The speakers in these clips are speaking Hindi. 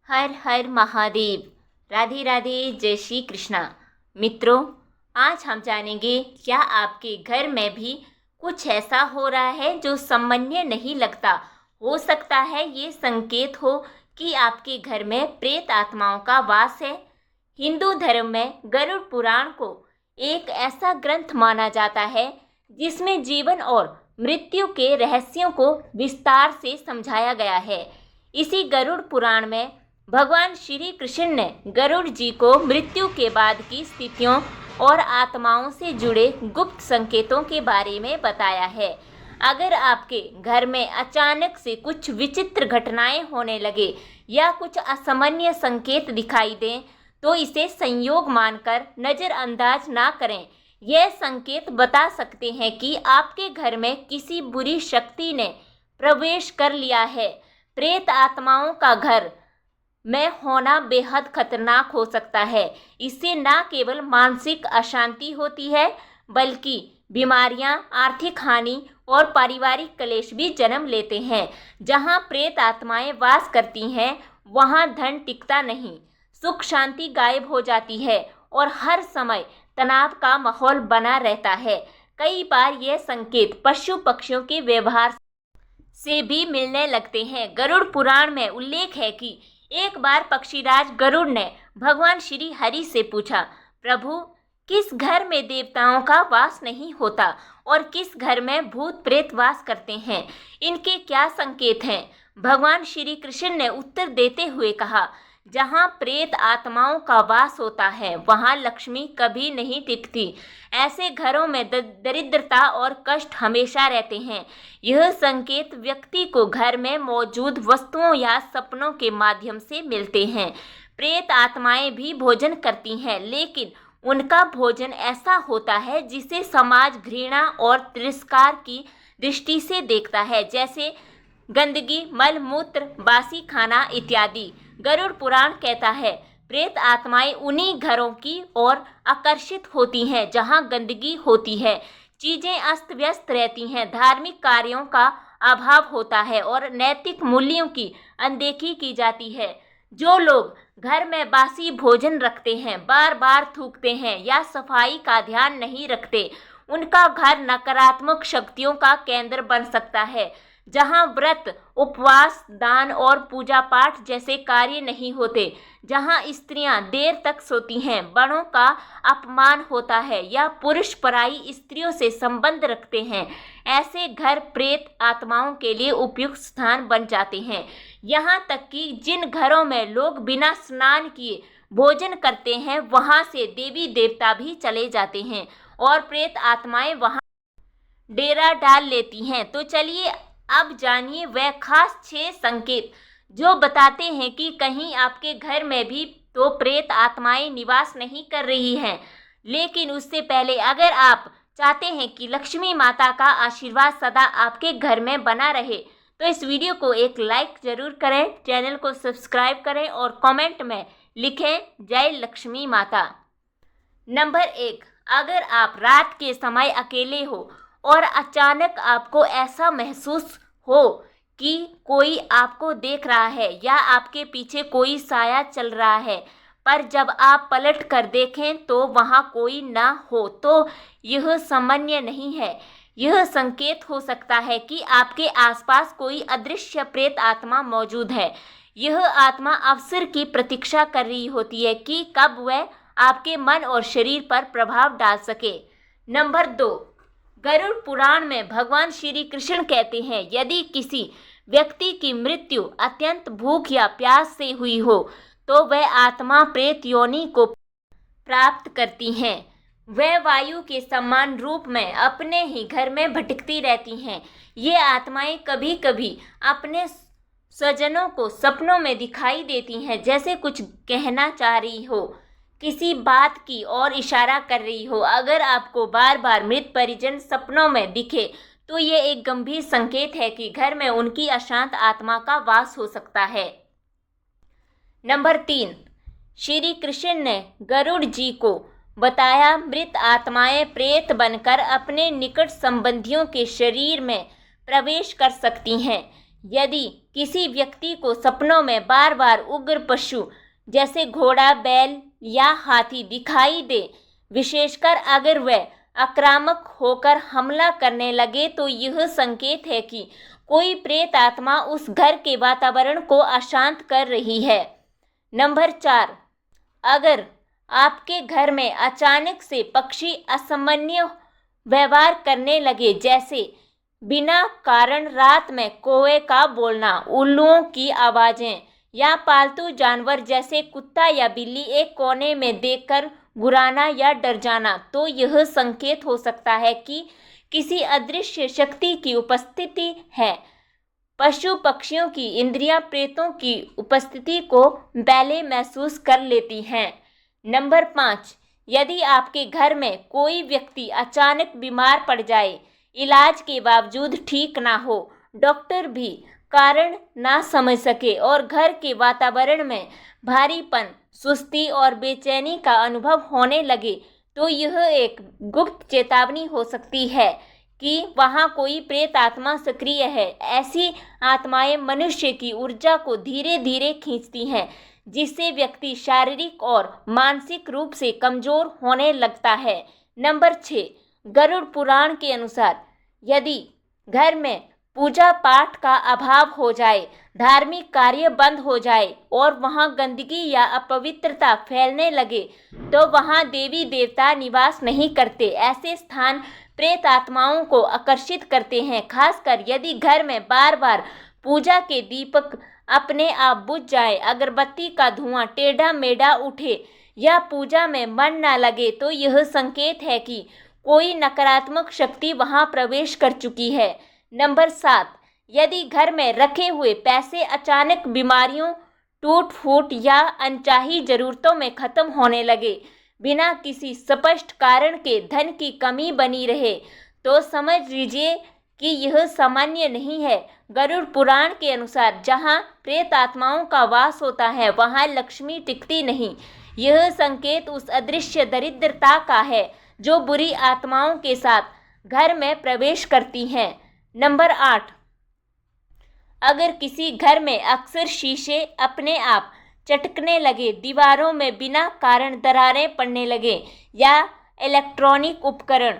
हर हर महादेव। राधे राधे, जय श्री कृष्णा। मित्रों, आज हम जानेंगे क्या आपके घर में भी कुछ ऐसा हो रहा है जो सामान्य नहीं लगता। हो सकता है ये संकेत हो कि आपके घर में प्रेत आत्माओं का वास है। हिंदू धर्म में गरुड़ पुराण को एक ऐसा ग्रंथ माना जाता है जिसमें जीवन और मृत्यु के रहस्यों को विस्तार से समझाया गया है। इसी गरुड़ पुराण में भगवान श्री कृष्ण ने गरुड़ जी को मृत्यु के बाद की स्थितियों और आत्माओं से जुड़े गुप्त संकेतों के बारे में बताया है। अगर आपके घर में अचानक से कुछ विचित्र घटनाएं होने लगे या कुछ असामान्य संकेत दिखाई दें तो इसे संयोग मानकर नज़रअंदाज ना करें। यह संकेत बता सकते हैं कि आपके घर में किसी बुरी शक्ति ने प्रवेश कर लिया है। प्रेत आत्माओं का घर में होना बेहद खतरनाक हो सकता है। इससे न केवल मानसिक अशांति होती है बल्कि बीमारियां, आर्थिक हानि और पारिवारिक क्लेश भी जन्म लेते हैं। जहां प्रेत आत्माएं वास करती हैं वहां धन टिकता नहीं, सुख शांति गायब हो जाती है और हर समय तनाव का माहौल बना रहता है। कई बार यह संकेत पशु पक्षियों के व्यवहार से भी मिलने लगते हैं। गरुड़ पुराण में उल्लेख है कि एक बार पक्षीराज गरुड़ ने भगवान श्री हरि से पूछा, प्रभु, किस घर में देवताओं का वास नहीं होता और किस घर में भूत प्रेत वास करते हैं? इनके क्या संकेत हैं? भगवान श्री कृष्ण ने उत्तर देते हुए कहा, जहाँ प्रेत आत्माओं का वास होता है वहाँ लक्ष्मी कभी नहीं टिकती। ऐसे घरों में दरिद्रता और कष्ट हमेशा रहते हैं। यह संकेत व्यक्ति को घर में मौजूद वस्तुओं या सपनों के माध्यम से मिलते हैं। प्रेत आत्माएं भी भोजन करती हैं, लेकिन उनका भोजन ऐसा होता है जिसे समाज घृणा और तिरस्कार की दृष्टि से देखता है, जैसे गंदगी, मल मूत्र, बासी खाना इत्यादि। गरुड़ पुराण कहता है, प्रेत आत्माएं उन्हीं घरों की ओर आकर्षित होती हैं जहां गंदगी होती है, चीजें अस्त व्यस्त रहती हैं, धार्मिक कार्यों का अभाव होता है और नैतिक मूल्यों की अनदेखी की जाती है। जो लोग घर में बासी भोजन रखते हैं, बार बार थूकते हैं या सफाई का ध्यान नहीं रखते, उनका घर नकारात्मक शक्तियों का केंद्र बन सकता है। जहां व्रत, उपवास, दान और पूजा पाठ जैसे कार्य नहीं होते, जहां स्त्रियां देर तक सोती हैं, बड़ों का अपमान होता है या पुरुष पराई स्त्रियों से संबंध रखते हैं, ऐसे घर प्रेत आत्माओं के लिए उपयुक्त स्थान बन जाते हैं। यहाँ तक कि जिन घरों में लोग बिना स्नान किए भोजन करते हैं वहाँ से देवी देवता भी चले जाते हैं और प्रेत आत्माएं वहाँ डेरा डाल लेती हैं। तो चलिए अब जानिए वह खास 6 संकेत जो बताते हैं कि कहीं आपके घर में भी तो प्रेत आत्माएं निवास नहीं कर रही हैं। लेकिन उससे पहले अगर आप चाहते हैं कि लक्ष्मी माता का आशीर्वाद सदा आपके घर में बना रहे तो इस वीडियो को एक लाइक जरूर करें, चैनल को सब्सक्राइब करें और कमेंट में लिखें जय लक्ष्मी माता। नंबर 1, अगर आप रात के समय अकेले हो और अचानक आपको ऐसा महसूस हो कि कोई आपको देख रहा है या आपके पीछे कोई साया चल रहा है, पर जब आप पलट कर देखें तो वहाँ कोई ना हो, तो यह सामान्य नहीं है। यह संकेत हो सकता है कि आपके आसपास कोई अदृश्य प्रेत आत्मा मौजूद है। यह आत्मा अवसर की प्रतीक्षा कर रही होती है कि कब वह आपके मन और शरीर पर प्रभाव डाल सके। नंबर 2, गरुड़ पुराण में भगवान श्री कृष्ण कहते हैं, यदि किसी व्यक्ति की मृत्यु अत्यंत भूख या प्यास से हुई हो तो वह आत्मा प्रेत योनि को प्राप्त करती हैं। वह वायु के समान रूप में अपने ही घर में भटकती रहती हैं। ये आत्माएं कभी कभी अपने स्वजनों को सपनों में दिखाई देती हैं, जैसे कुछ कहना चाह रही हो, किसी बात की ओर इशारा कर रही हो। अगर आपको बार बार मृत परिजन सपनों में दिखे तो ये एक गंभीर संकेत है कि घर में उनकी अशांत आत्मा का वास हो सकता है। नंबर 3, श्री कृष्ण ने गरुड़ जी को बताया, मृत आत्माएं प्रेत बनकर अपने निकट संबंधियों के शरीर में प्रवेश कर सकती हैं। यदि किसी व्यक्ति को सपनों में बार बार उग्र पशु जैसे घोड़ा, बैल या हाथी दिखाई दे, विशेषकर अगर वह आक्रामक होकर हमला करने लगे, तो यह संकेत है कि कोई प्रेत आत्मा उस घर के वातावरण को अशांत कर रही है। नंबर 4, अगर आपके घर में अचानक से पक्षी असामान्य व्यवहार करने लगे, जैसे बिना कारण रात में कौवे का बोलना, उल्लुओं की आवाज़ें या पालतू जानवर जैसे कुत्ता या बिल्ली एक कोने में देखकर गुर्राना या डर जाना, तो यह संकेत हो सकता है कि किसी अदृश्य शक्ति की उपस्थिति है। पशु पक्षियों की इंद्रियां प्रेतों की उपस्थिति को पहले महसूस कर लेती हैं। नंबर 5, यदि आपके घर में कोई व्यक्ति अचानक बीमार पड़ जाए, इलाज के बावजूद ठीक ना हो, डॉक्टर भी कारण ना समझ सके और घर के वातावरण में भारीपन, सुस्ती और बेचैनी का अनुभव होने लगे, तो यह एक गुप्त चेतावनी हो सकती है कि वहाँ कोई प्रेत आत्मा सक्रिय है। ऐसी आत्माएं मनुष्य की ऊर्जा को धीरे धीरे खींचती हैं, जिससे व्यक्ति शारीरिक और मानसिक रूप से कमजोर होने लगता है। नंबर 6, गरुड़ पुराण के अनुसार यदि घर में पूजा पाठ का अभाव हो जाए, धार्मिक कार्य बंद हो जाए और वहाँ गंदगी या अपवित्रता फैलने लगे, तो वहाँ देवी देवता निवास नहीं करते। ऐसे स्थान प्रेत आत्माओं को आकर्षित करते हैं, खासकर यदि घर में बार बार पूजा के दीपक अपने आप बुझ जाए, अगरबत्ती का धुआं टेढ़ा मेढ़ा उठे या पूजा में मन न लगे, तो यह संकेत है कि कोई नकारात्मक शक्ति वहां प्रवेश कर चुकी है। नंबर 7, यदि घर में रखे हुए पैसे अचानक बीमारियों, टूट फूट या अनचाही जरूरतों में खत्म होने लगे, बिना किसी स्पष्ट कारण के धन की कमी बनी रहे, तो समझ लीजिए कि यह सामान्य नहीं है। गरुड़ पुराण के अनुसार जहाँ प्रेत आत्माओं का वास होता है, वहाँ लक्ष्मी टिकती नहीं। यह संकेत उस अदृश्य दरिद्रता का है जो बुरी आत्माओं के साथ घर में प्रवेश करती हैं। नंबर 8, अगर किसी घर में अक्सर शीशे अपने आप चटकने लगे, दीवारों में बिना कारण दरारें पड़ने लगे या इलेक्ट्रॉनिक उपकरण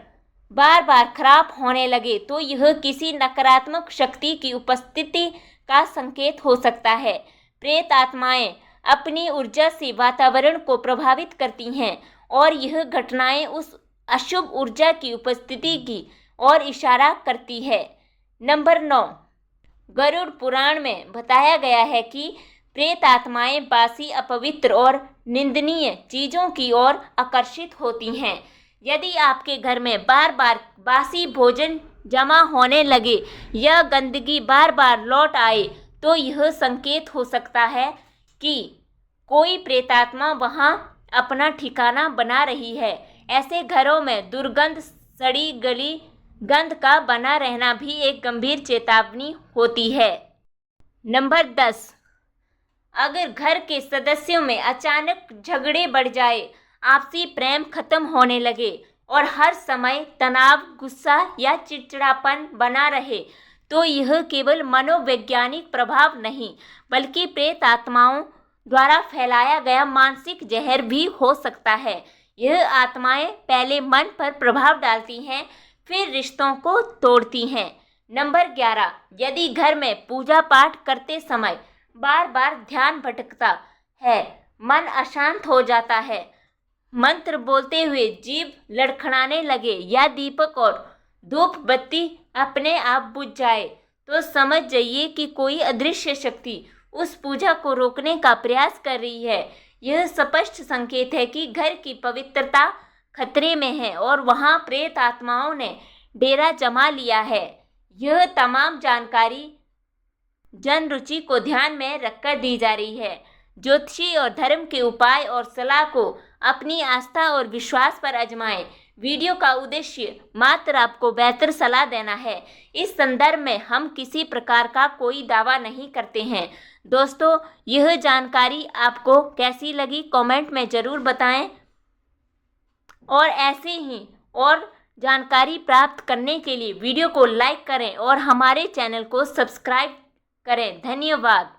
बार बार खराब होने लगे, तो यह किसी नकारात्मक शक्ति की उपस्थिति का संकेत हो सकता है। प्रेत आत्माएं अपनी ऊर्जा से वातावरण को प्रभावित करती हैं और यह घटनाएं उस अशुभ ऊर्जा की उपस्थिति की ओर इशारा करती है। नंबर 9, गरुड़ पुराण में बताया गया है कि प्रेत आत्माएं बासी, अपवित्र और निंदनीय चीज़ों की ओर आकर्षित होती हैं। यदि आपके घर में बार बार बासी भोजन जमा होने लगे या गंदगी बार बार लौट आए, तो यह संकेत हो सकता है कि कोई प्रेतात्मा वहां अपना ठिकाना बना रही है। ऐसे घरों में दुर्गंध, सड़ी गली गंध का बना रहना भी एक गंभीर चेतावनी होती है। नंबर 10, अगर घर के सदस्यों में अचानक झगड़े बढ़ जाए, आपसी प्रेम खत्म होने लगे और हर समय तनाव, गुस्सा या चिड़चिड़ापन बना रहे, तो यह केवल मनोवैज्ञानिक प्रभाव नहीं, बल्कि प्रेत आत्माओं द्वारा फैलाया गया मानसिक जहर भी हो सकता है। यह आत्माएं पहले मन पर प्रभाव डालती हैं, फिर रिश्तों को तोड़ती हैं। नंबर 11, यदि घर में पूजा पाठ करते समय बार बार ध्यान भटकता है, मन अशांत हो जाता है, मंत्र बोलते हुए जीभ लड़खड़ाने लगे या दीपक और धूप बत्ती अपने आप बुझ जाए, तो समझ जाइए कि कोई अदृश्य शक्ति उस पूजा को रोकने का प्रयास कर रही है। यह स्पष्ट संकेत है कि घर की पवित्रता खतरे में है और वहां प्रेत आत्माओं ने डेरा जमा लिया है। यह तमाम जानकारी जन रुचि को ध्यान में रखकर दी जा रही है। ज्योतिषी और धर्म के उपाय और सलाह को अपनी आस्था और विश्वास पर आजमाएं। वीडियो का उद्देश्य मात्र आपको बेहतर सलाह देना है। इस संदर्भ में हम किसी प्रकार का कोई दावा नहीं करते हैं। दोस्तों, यह जानकारी आपको कैसी लगी कमेंट में ज़रूर बताएं और ऐसे ही और जानकारी प्राप्त करने के लिए वीडियो को लाइक करें और हमारे चैनल को सब्सक्राइब करें। धन्यवाद।